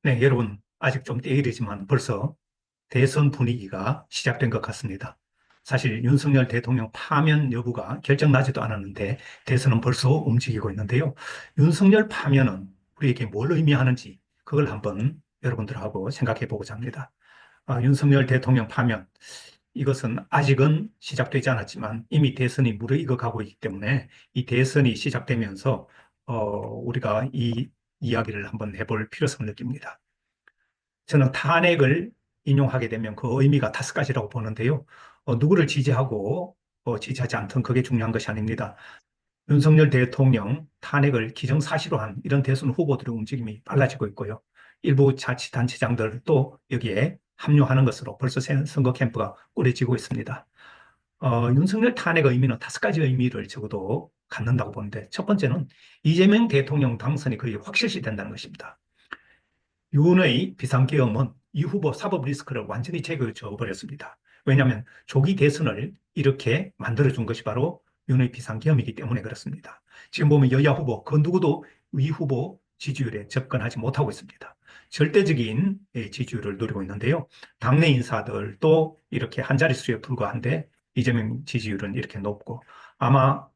네, 여러분, 아직 좀 때이르지만 벌써 대선 분위기가 시작된 것 같습니다. 사실 윤석열 대통령 파면 여부가 결정나지도 않았는데 대선은 벌써 움직이고 있는데요. 윤석열 파면은 우리에게 뭘 의미하는지 그걸 한번 여러분들하고 생각해 보고자 합니다. 윤석열 대통령 파면, 이것은 아직은 시작되지 않았지만 이미 대선이 무르익어 가고 있기 때문에 이 대선이 시작되면서 우리가 이 이야기를 한번 해볼 필요성을 느낍니다. 저는 탄핵을 인용하게 되면 그 의미가 다섯 가지라고 보는데요. 누구를 지지하고 지지하지 않든 그게 중요한 것이 아닙니다. 윤석열 대통령 탄핵을 기정사실로 한 이런 대선 후보들의 움직임이 빨라지고 있고요. 일부 자치단체장들도 여기에 합류하는 것으로 벌써 선거 캠프가 꾸려지고 있습니다. 윤석열 탄핵 의미는 다섯 가지 의미를 적어도 갖는다고 보는데 첫 번째는 이재명 대통령 당선이 거의 확실시 된다는 것입니다. 윤의 비상계엄은 이 후보 사법 리스크를 완전히 제거해 버렸습니다. 왜냐하면 조기 대선을 이렇게 만들어준 것이 바로 윤의 비상계엄이기 때문에 그렇습니다. 지금 보면 여야 후보, 그 누구도 이 후보 지지율에 접근하지 못하고 있습니다. 절대적인 지지율을 누리고 있는데요. 당내 인사들도 이렇게 한 자릿수에 불과한데 이재명 지지율은 이렇게 높고 아마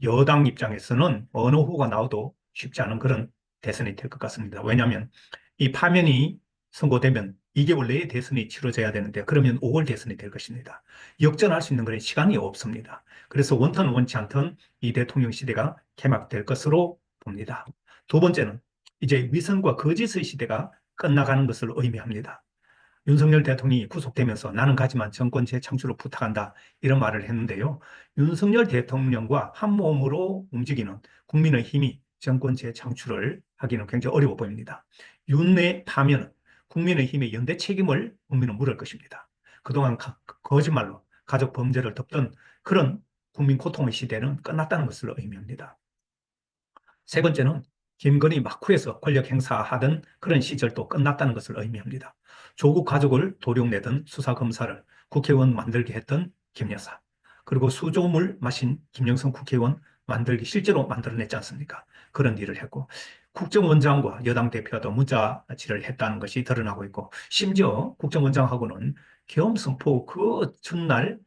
여당 입장에서는 어느 후보가 나와도 쉽지 않은 그런 대선이 될 것 같습니다. 왜냐하면 이 파면이 선고되면 2개월 내에 대선이 치러져야 되는데 그러면 5월 대선이 될 것입니다. 역전할 수 있는 그런 시간이 없습니다. 그래서 원턴 원치 않던 이 대통령 시대가 개막될 것으로 봅니다. 두 번째는 이제 위선과 거짓의 시대가 끝나가는 것을 의미합니다. 윤석열 대통령이 구속되면서 나는 가지만 정권 재창출을 부탁한다 이런 말을 했는데요. 윤석열 대통령과 한 몸으로 움직이는 국민의힘이 정권 재창출을 하기는 굉장히 어려워 보입니다. 윤내 파면은 국민의힘의 연대 책임을 국민은 물을 것입니다. 그동안 거짓말로 가족 범죄를 덮던 그런 국민 고통의 시대는 끝났다는 것을 의미합니다. 세 번째는 김건희 막후에서 권력 행사하던 그런 시절도 끝났다는 것을 의미합니다. 조국 가족을 도륙내던 수사검사를 국회의원 만들게 했던 김 여사, 그리고 수조물 마신 김영선 국회의원 만들기 실제로 만들어냈지 않습니까? 그런 일을 했고 국정원장과 여당 대표도 문자질을 했다는 것이 드러나고 있고 심지어 국정원장하고는 계엄 선포 그 전날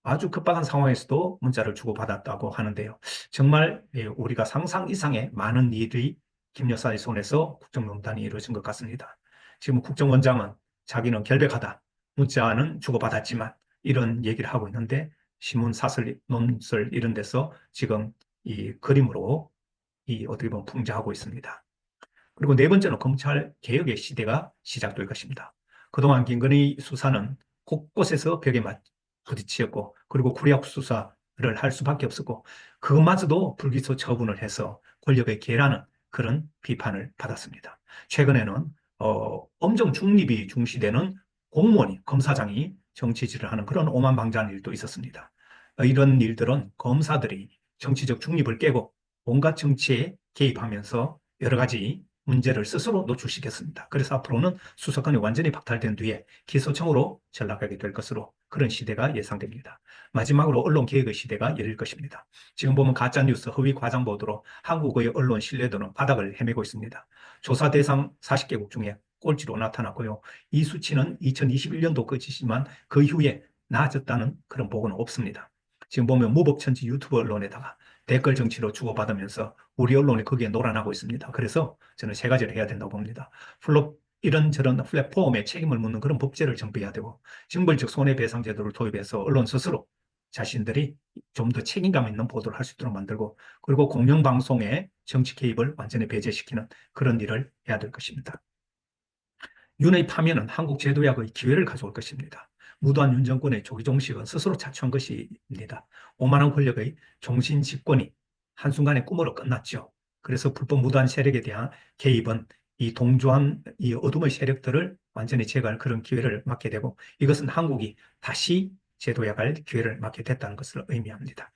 아주 급박한 상황에서도 문자를 주고받았다고 하는데요. 정말 우리가 상상 이상의 많은 일이 김 여사의 손에서 국정농단이 이루어진 것 같습니다. 지금 국정원장은 자기는 결백하다. 문자는 주고받았지만 이런 얘기를 하고 있는데 신문 사설, 논설 이런 데서 지금 이 그림으로 이 어떻게 보면 풍자하고 있습니다. 그리고 네 번째는 검찰 개혁의 시대가 시작될 것입니다. 그동안 김건희 수사는 곳곳에서 벽에 부딪혔고 그리고 구리학 수사를 할 수밖에 없었고 그것마저도 불기소 처분을 해서 권력의 계라는 그런 비판을 받았습니다. 최근에는 엄정 중립이 중시되는 공무원이 검사장이 정치질을 하는 그런 오만방자한 일도 있었습니다. 이런 일들은 검사들이 정치적 중립을 깨고 온갖 정치에 개입하면서 여러 가지 문제를 스스로 노출시켰습니다. 그래서 앞으로는 수사권이 완전히 박탈된 뒤에 기소청으로 전락하게 될 것으로 그런 시대가 예상됩니다. 마지막으로 언론 개혁의 시대가 열릴 것입니다. 지금 보면 가짜뉴스, 허위 과장 보도로 한국의 언론 신뢰도는 바닥을 헤매고 있습니다. 조사 대상 40개국 중에 꼴찌로 나타났고요. 이 수치는 2021년도 끝이지만 그 이후에 나아졌다는 그런 보고는 없습니다. 지금 보면 무법천지 유튜브 언론에다가 댓글 정치로 주고받으면서 우리 언론이 거기에 놀아나고 있습니다. 그래서 저는 세 가지를 해야 된다고 봅니다. 이런저런 플랫폼에 책임을 묻는 그런 법제를 정비해야 되고 징벌적 손해배상 제도를 도입해서 언론 스스로 자신들이 좀 더 책임감 있는 보도를 할 수 있도록 만들고 그리고 공영방송의 정치 개입을 완전히 배제시키는 그런 일을 해야 될 것입니다. 윤의 파면은 한국 제도약의 기회를 가져올 것입니다. 무도한 윤 정권의 조기 종식은 스스로 자초한 것입니다. 오만한 권력의 종신 집권이 한순간에 꿈으로 끝났죠. 그래서 불법 무도한 세력에 대한 개입은 이 동조한 이 어둠의 세력들을 완전히 제거할 그런 기회를 맞게 되고 이것은 한국이 다시 제도약할 기회를 맞게 됐다는 것을 의미합니다.